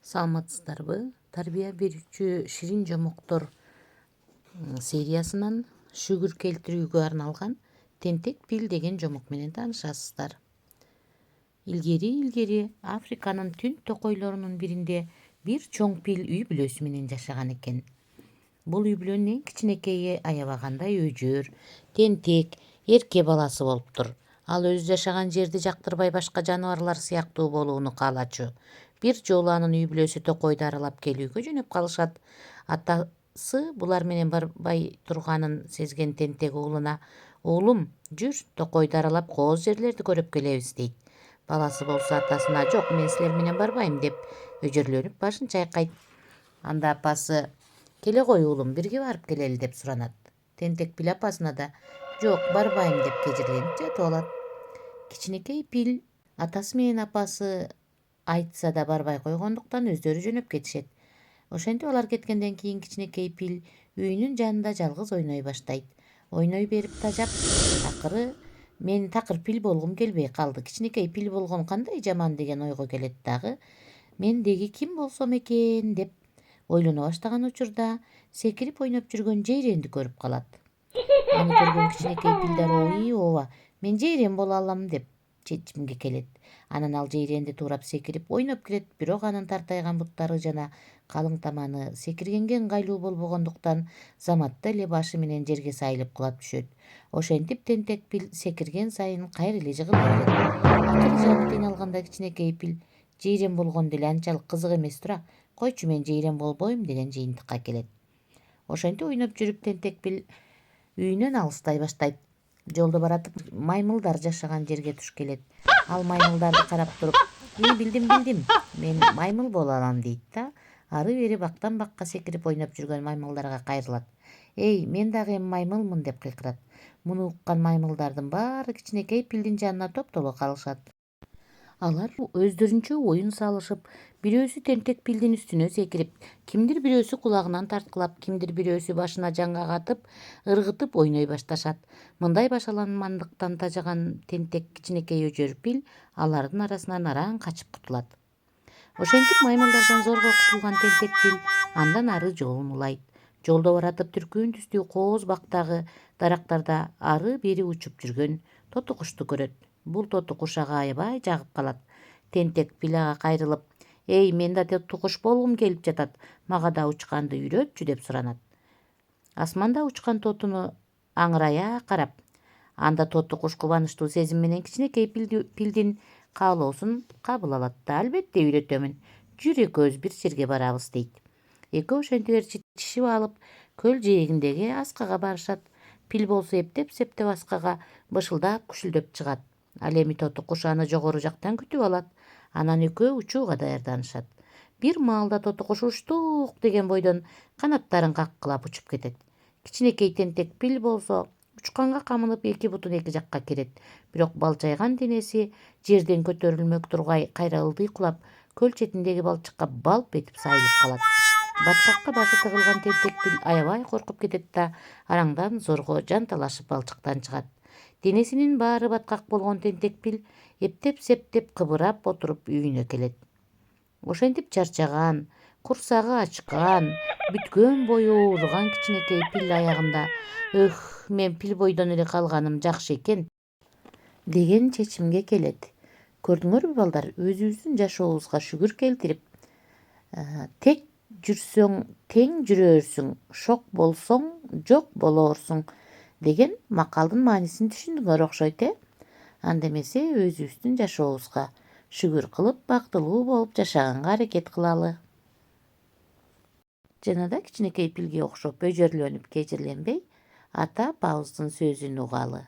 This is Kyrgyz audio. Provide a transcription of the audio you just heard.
Саламатсыздарбы? Тарбия берүүчү Ширин жомоктор сериясынан шүгүр келтирүүгө арналган тентек пил деген жомок менен таанышасыздар. Илгери Африканын түн токойлорунун биринде бир чоң пил үй бүлөсү менен жашаган экен. Бул үй бүлөнүн эң кичинекейи аябагандай өжөр, тентек, эрке баласы болуптур. Ал өзү жашаган жерди жактырбай башка жаныбарлар сыяктуу болууну каалачу. Бир жолу анын үй бүлөсү токойду аралап келүүгө жөнөп калышат. Атасы булар менен барбай турганын сезген тентек уулуна: "Уулум, жүр, токойду аралап кооз жерлерди көрүп келебиз" дейт. Баласы болсо атасына: "Жок, мен силер менен барбайм" деп өжөрлөнүп башын чайкайт. Анда апасы: "Келе кой уулум, бирге барып келели" деп суранат. Тентек пил апасына да: "Жок, барбайм" деп кежирленип жатып алат. Кичинекей пил атасы менен апасы айтса да барбай койгондуктан өздөрү жөнөп кетишет. Ошентип алар кеткенден кийин кичинекей пил үйүнүн жанында жалгыз ойной баштайт. Ойной берип тажап, акыры "Мен такыр пил болгум келбей калды. Кичинекей пил болгон кандай жаман" деген ойго келет дагы. "Мен деги ким болсом экен" деп ойлоно баштаган учурда секирип ойноп жүргөн жейренди көрүп калат. Аны көргөн кичинекей пилдар: "Ой, ооба, мен жейрен боло алам" деп чечимге келет. Анан ал жейренди туурап секирип ойноп кирет, бирок анын тартайган буттары жана калың таманы секиргенге ыңгайлуу болбогондуктан заматта эле башы менен жерге сайылып кулап түшөт. Ошентип тентек пил секирген сайын кайра эле жыгыла берет. Акыры жаны кыйналганда кичинекей пил: "Жейрен болгон деле анчалык кызык эмес тура. Койчу, мен жейрен болбойм" деген жыйынтыкка келет. Ошентип ойноп жүрүп тентек пил үйүнөн алыстай баштайт. Жолдо баратып маймылдар жашаган жерге туш келет. Ал маймылдарды карап туруп: Билдим, мен маймыл боло алам" дейт да ары бери бактан бакка секирип ойноп жүргөн маймылдарга кайрылат. "Эй, мен дагы эми маймылмын" деп кыйкырат. Муну уккан маймылдардын баары кичинекей пилдин жанына топтоло калышат. Алар өздөрүнчө оюн салышып, бирөөсү тентек пилдин үстүнө секирип, кимдир бирөөсү кулагынан тарткылап, кимдир бирөөсү башына жаңгак атып, ыргытып ойной башташат. Мындай башаламандыктан тажаган тентек кичинекей өжөр пил алардын арасынан араң качып кутулат. Ошентип маймылдардан зорго кутулган тентек пил андан ары жолун улайт. Жолдо баратып түркүүн түстүү кооз бактагы дарактарда ары бери учуп жүргөн тоту кушту көрөт. Бул тоту куш ага аябай жагып калат. Тентек пил ага кайрылып: "Эй, мен да тоту куш болгум келип жатат. Мага да учканды үйрөтчү" деп суранат. Асманда учкан тотуну аңырая карап, анда тоту куш кубанычтуу сезим менен кичинекей пилдин каалоосун кабыл алат да: "Албетте үйрөтөмүн. Жүр, экөөбүз бир жерге барабыз" дейт. Экөө ошентип ээрчитишип алып көл жээгиндеги аскага барышат. Пил болсо эптеп аскага бышылдап күшүлдөп чыгат. Ал эми тоту куш аны жогору жактан күтүп алат. Анан экөө учууга даярданышат. Бир маалда тоту куш "Уштук" деген бойдон канаттарын каккылап учуп кетет. Кичинекей тентек пил болсо учканга камынып эки бутун эки жакка керет. Бирок балчайган денеси жерден көтөрүлмөк тургай кайра ылдый көл четиндеги балчыкка балп этип сайылып калат. Баткакка башы тыгылган тентек пил аябай коркуп кетет да араңдан зорго жанталашып балчыктан чыгат. Денесинин баары баткак болгон тентек пил эптеп кыбырап отуруп үйүнө келет. Ошентип чарчаган, курсагы ачкан, бүткөн бою ооруган кичинекей пил аягында "Өх, мен пил бойдон эле калганым жакшы экен" деген чечимге келет. Көрдүңөрбү балдар, өзүбүздүн жашообузга шүгүр келтирип, тек жүрсөң тең жүрөрсүң, шок болсоң жок болоорсуң деген макалдын маанисин түшүндүңөр окшойт, Анда эмесе өзүбүздүн жашообузга шүгүр кылып, бактылуу болуп жашаганга аракет кылалы. Жана да кичинекей пилге окшоп өжөрлөнүп кежирленбей, ата апабыздын сөзүн угалы.